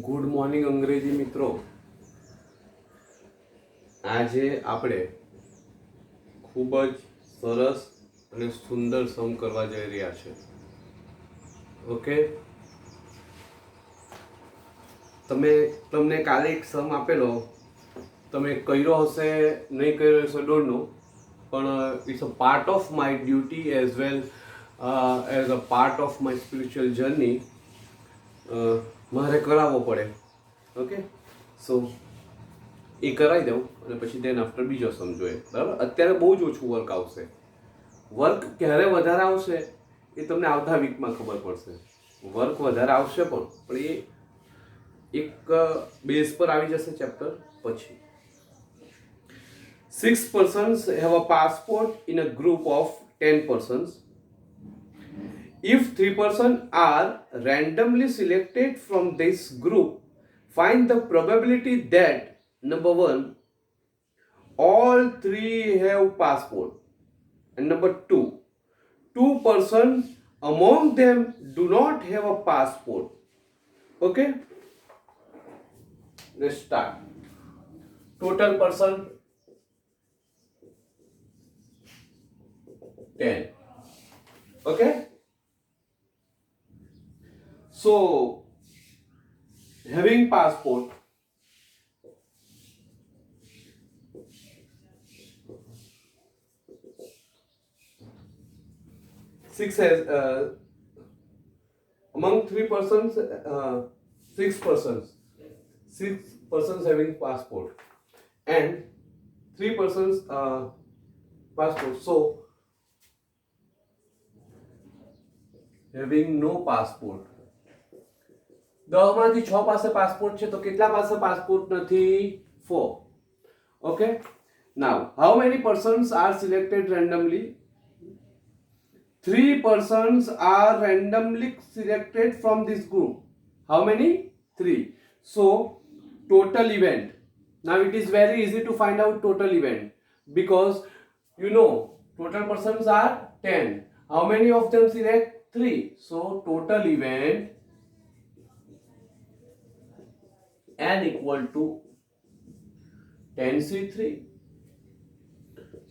Good morning અંગ્રેજી મિત્રો. આજે આપણે ખૂબ જ સરસ અને સુંદર સમ કરવા જઈ રહ્યા છે. ઓકે, તમને કાલે એક સમ આપેલો, તમે કર્યો હશે નહીં કર્યો હશે ડોન્ટ નો, પણ it's a part of my duty as well as a part of my spiritual journey. મારે કરાવવો પડે. ઓકે, સો એ કરાવી દઉં અને પછી દેન આફ્ટર બીજો સમ જોઈએ. બરાબર, અત્યારે બહુ જ ઓછું વર્ક આવશે. વર્ક ક્યારે વધારે આવશે એ તમને આવતા વીકમાં ખબર પડશે. વર્ક વધારે આવશે પણ એ એક બેઝ પર આવી જશે ચેપ્ટર પછી. 6 persons have a passport in a group of 10 persons. If 3 persons are randomly selected from this group, find the probability that number 1, all 3 have passport, and number 2, 2 persons among them do not have a passport. Okay, let's start. Total person 10. Okay, so having passport, six has among 3 persons, 6 persons having passport and 3 persons passport. So having no passport, 10 માંથી 6 પાસે passport છે તો કેટલા પાસે passport નથી? 4. Okay, now how many persons are selected randomly? 3 persons are randomly selected from this group. How many? 3. So total event. Now it is very easy to find out total event because you know total persons are 10. How many of them select? 3. So total event n equal to 10c3.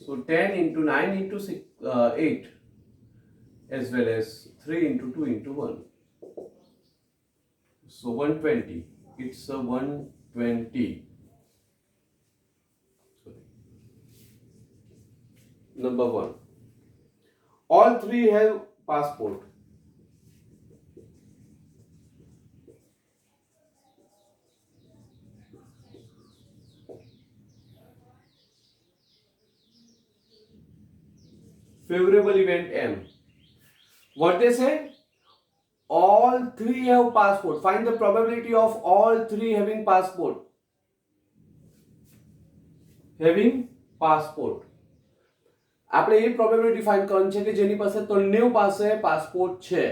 So 10 into 9 into 6, 8 as well as 3 into 2 into 1. So 120. It's a 120. Number 1. All 3 have passport. Favorable event M. What they say? All 3 have passport. Find the probability of all 3 having passport. Having passport. આપણે એ probability find કરવાની છે કે જેની પાસે 93 પાસે passport છે.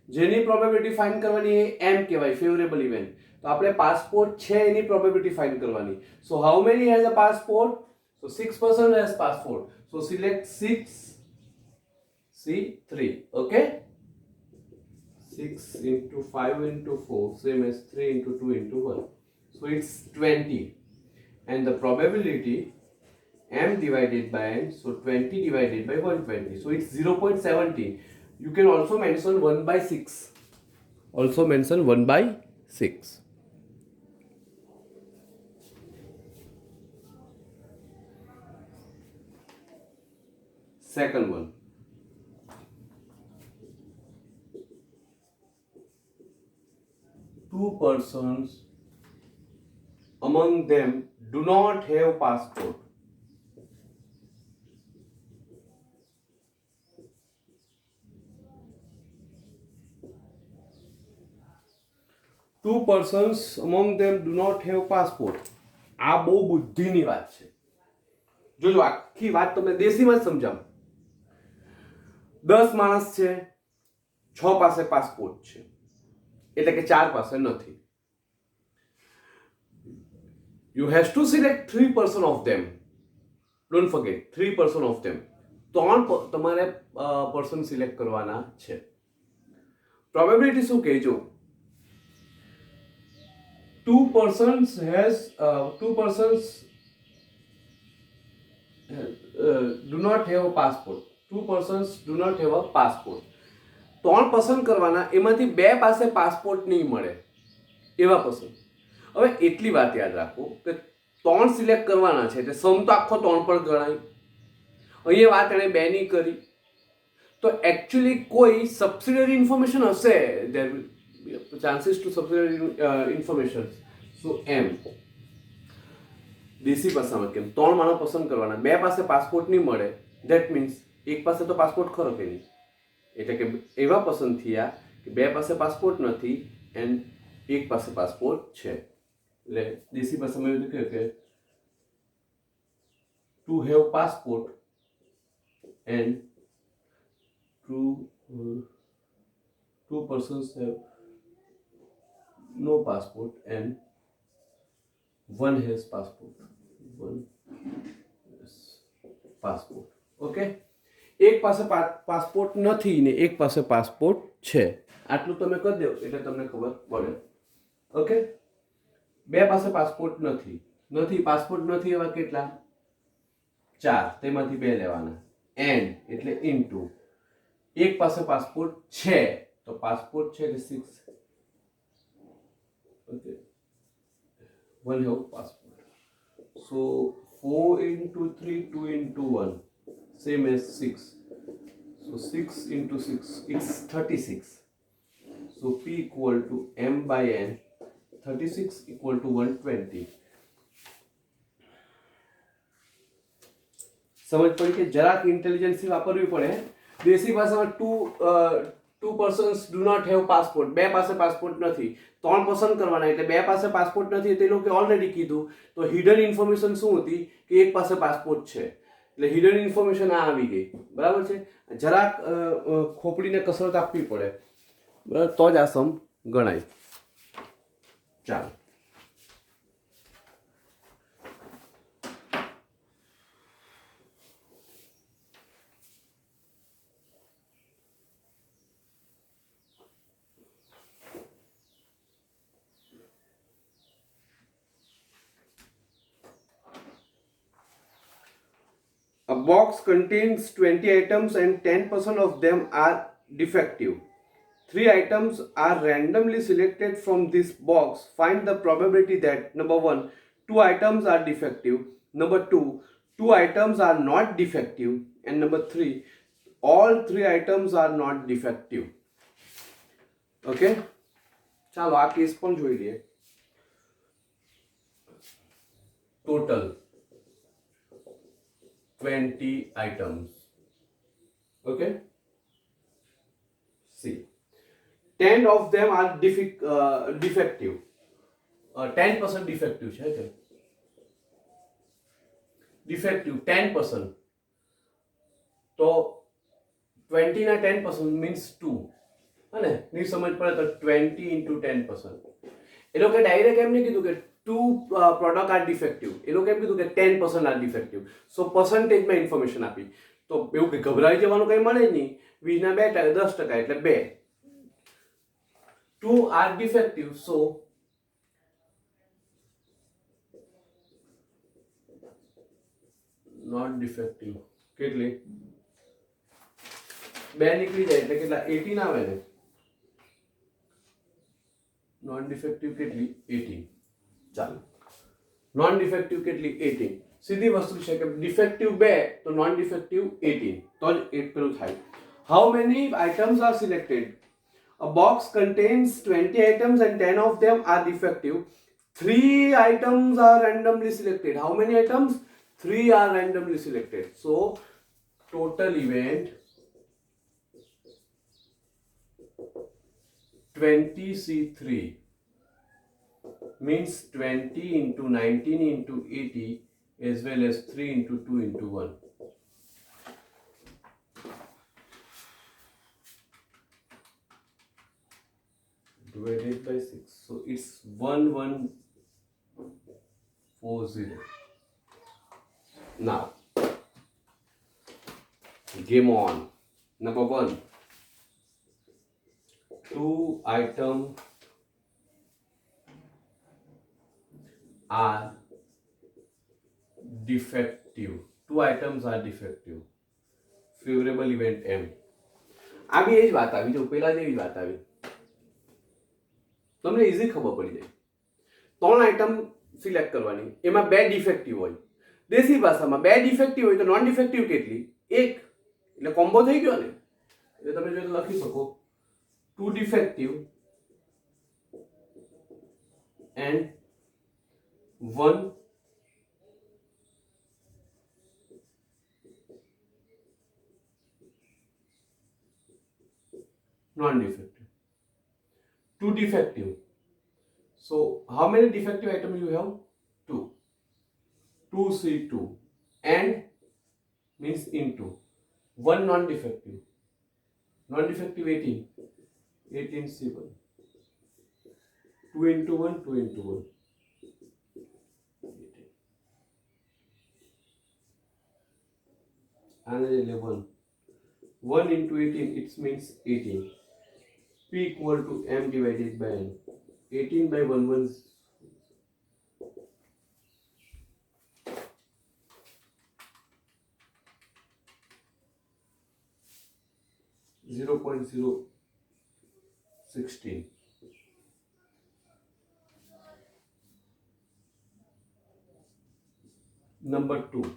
જેની probability find કરવાની એ એમ કહેવાય, ફેવરેબલ ઇવેન્ટ. તો આપણે પાસપોર્ટ છે એની પ્રોબેબિલિટી ફાઇન્ડ કરવાની. So how many has a passport? So 6 person has passport. So select 6C3. Okay, 6 into 5 into 4 same as 3 into 2 into 1. So it's 20 and the probability m divided by n, so 20 divided by 120, so it's 0.17. You can also mention 1 by 6. Also mention 1 by 6. Second one. Two persons among them do not have passport. Two persons among them do not have passport. આ બહુ બુદ્ધિની વાત છે. જોજો આખી વાત તમને દેશીમાં જ સમજાવું. 10 માણસ છે, 6 પાસે પાસપોર્ટ છે, એટલે કે 4 પાસે નથી. You have to select 3 person of them. Don't forget 3 person of them. 3 તમારે પર્સન સિલેક્ટ કરવાના છે. પ્રોબેબિલિટી શું કહેજો? two persons do not have a passport. Two persons do not have a passport. ત્રણ પસંદ કરવાના, એમાંથી બે પાસે પાસપોર્ટ નહીં મળે એવા પસંદ. હવે એટલી વાત યાદ રાખો કે ત્રણ સિલેક્ટ કરવાના છે એટલે સમ તો આખો ત્રણ પર ગણાય. અહીંયા વાત એણે બેની કરી તો એકચ્યુઅલી કોઈ સબસિડરી ઇન્ફોર્મેશન હશે, દેર ચાન્સીસ ટુ સબસિડરી ઇન્ફોર્મેશન. સો એમ દેશી ભાષામાં કેમ ત્રણ માણસ પસંદ કરવાના, બે પાસે પાસપોર્ટ નહીં મળે, ધેટ મીન્સ એક પાસે તો પાસપોર્ટ ખરો કે નહીં, એટલે કે એવા પસંદ થયા કે બે પાસે પાસપોર્ટ નથી એન્ડ એક પાસે પાસપોર્ટ છે. એટલે દેશી ભાષામાં એવું કહે કે to have passport and two persons have no passport and one has passport. Okay, એક પાસે પાસપોર્ટ નથી ને એક પાસે પાસપોર્ટ છે, આટલું તમે કરી દો એટલે તમને ખબર પડે. ઓકે, બે પાસે પાસપોર્ટ નથી પાસપોર્ટ નથી એવા કેટલા? 4, તેમાંથી બે લેવાના. એન્ડ એટલે ઇનટુ એક પાસે પાસપોર્ટ છે તો પાસપોર્ટ છે એટલે 6. Okay, one have passport. So 4 into 3, 2 into 1, same as 6. So 6 into 6, it's 36. So P equal to M by N, 36 equal to 120. સમજ પડી કે જરાક ઇન્ટેલિજન્સી વાપરવી પડે. દેશી ભાષામાં two persons do not have passport, બે પાસે પાસપોર્ટ નથી, ત્રણ પસંદ કરવાના એટલે બે પાસે પાસપોર્ટ નથી તે લોકો ઓલરેડી કીધું. તો હિડન ઇન્ફોર્મેશન શું હતી કે એક પાસે પાસપોર્ટ છે, એટલે હિડન ઇન્ફોર્મેશન આ આવી ગઈ. બરાબર છે, જરાક ખોપડીને કસરત આપવી પડે, બરાબર, તો જ આ સમ ગણાય. ચાલો, a box contains 20 items and 10% of them are defective. 3 items are randomly selected from this box. Find the probability that number 1, 2 items are defective, number 2, 2 items are not defective, and number 3, all 3 items are not defective. Okay, ચાલો આ case પણ જોઈ લઈએ. Total 20 items. Okay, see, 10 of them are defective. 10% defective છે કે defective 10%. તો 20 ના 10% means 2. અને ની સમજ પડે તો 20 into 10%. એ લોકો ડાયરેક્ટ એમ નહીં કીધું કે 2 પ્રોડક્ટ આર ડિફેક્ટિવ, એ લોકો એમ કીધું કે 10% આર ડિફેક્ટિવ. સો પર્સન્ટેજમાં ઇન્ફોર્મેશન આપી. તો એવું કે ગભરાઈ જવાનું કંઈ મળે જ નહીં. 20 ના 2 10% એટલે 2. 2 are defective, so not defective. કેટલી? 2 નીકળી જાય એટલે કેટલા? 18 આવે ને. નોન ડિફેક્ટિવ કેટલી? 18. ચાલો, નોન ડિફેક્ટિવ કેટલી? 18. સીધી વસ્તુ છે કે ડિફેક્ટિવ 2 તો નોન ડિફેક્ટિવ 18, તો જ એક પેલું થાય. How many items R selected? A box contains 20 items and 10 of them are defective. 3 items are randomly selected. How many items? 3 are randomly selected. So total event 20C3 means 20 into 19 into 80 as well as 3 into 2 into 1. Divided by 6. So it's 1140. Now, game on. Number 1. 2 item are defective. Two items are defective. Favorable event M. આ બી એ જ વાત આવી, જો પેલા જેવી જ વાત આવી, તમને ઇઝી ખબર પડી જાય. ત્રણ આઈટમ સિલેક્ટ કરવાની, એમાં બે ડિફેક્ટિવ હોય. દેશી ભાષામાં બે ડિફેક્ટિવ હોય તો નોન ડિફેક્ટિવ કેટલી? એક. એટલે કોમ્બો થઈ ગયો ને. એટલે તમે જો લખી શકો two defective and one non-defective. Two defective. So how many defective items you have? Two. 2C2 and means into. One non-defective. Non-defective 18. 18C1. 2 into 1, 2 into 1. 18. And 11. 1 into 18, it means 18. P equal to M divided by N. 18 by 1 1 0.016. Number 2.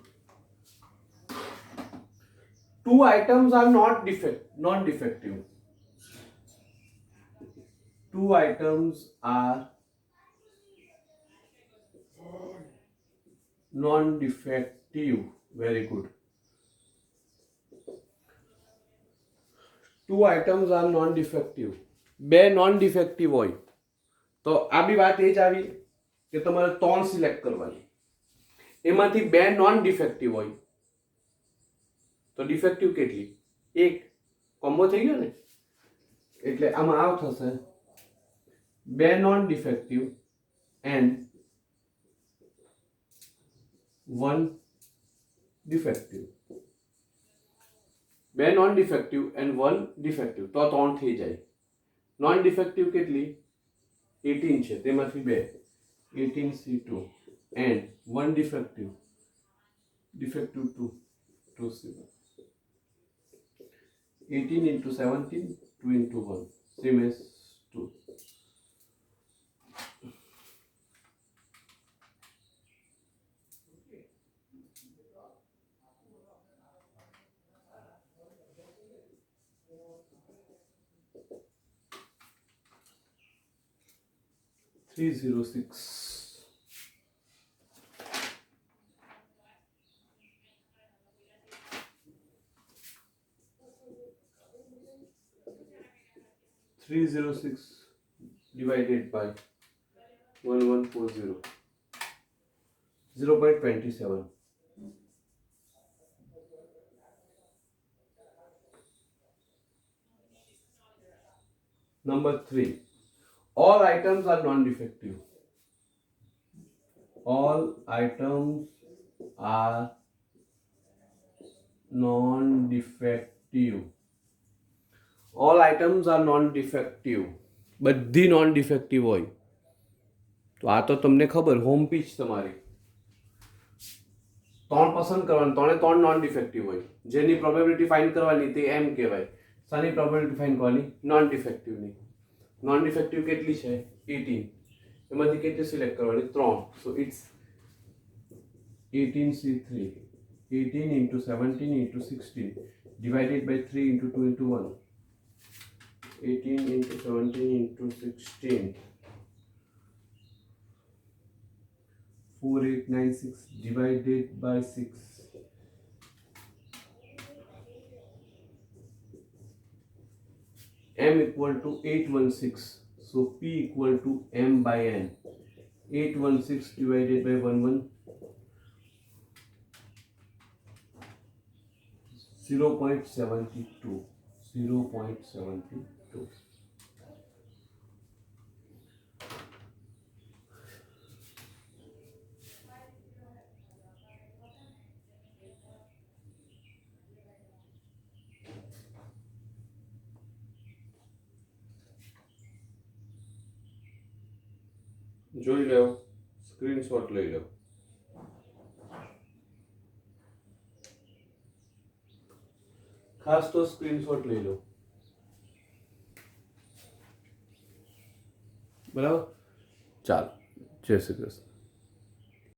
Two items are not non-defective. Two items are non-defective. Very good. Two items are non-defective. બે non-defective હોય તો આ બી વાત એ જ આવી કે તમારે ત્રણ સિલેક્ટ કરવાની, એમાંથી બે non-defective હોય તો ડિફેક્ટિવ કેટલી? એક. કોમ્બો થઈ ગયો ને. એટલે આમાં આવ થશે બે non defective and one defective. બે non defective and one defective તો ત્રણ થઈ જાય. નોન ડિફેક્ટિવ કેટલી? 18 છે, તેમાંથી બે 18C2 and one defective 2 2C1. 18 into 17, 2 into 1, same as 2. Three 306 divided by 1140, 0.27. Number 3. All items are non-defective. All items are non-defective. All items are non-defective. બધી non defective હોય તો આ તો તમને ખબર, હોમ પીચ તમારી ત્રણ પસંદ કરવાની, ત્રણ નોન ડિફેક્ટિવ હોય, જેની પ્રોબેબિલિટી ફાઇન્ડ કરવાની તે એમ કહેવાય. શાની પ્રોબેબિલિટી ફાઇન્ડ કરવાની? નોન ડિફેક્ટિવની. નોન ડિફેક્ટિવ કેટલી છે? 18. એમાંથી કેટલી સિલેક્ટ કરવાની? 3. So it's 18C3. 18 into 17 into 16 divided by 3 into 2 into 1. 18 into 17 into 16. 4896 divided by 6. M equal to 816. So P equal to M by N. 816 divided by 11. 0.72. 0.72. જોઈ લો screenshot લઈ લો. ખાસ તો સ્ક્રીનશોટ લઈ લો. બરાબર, ચાલો, જય શ્રી કૃષ્ણ.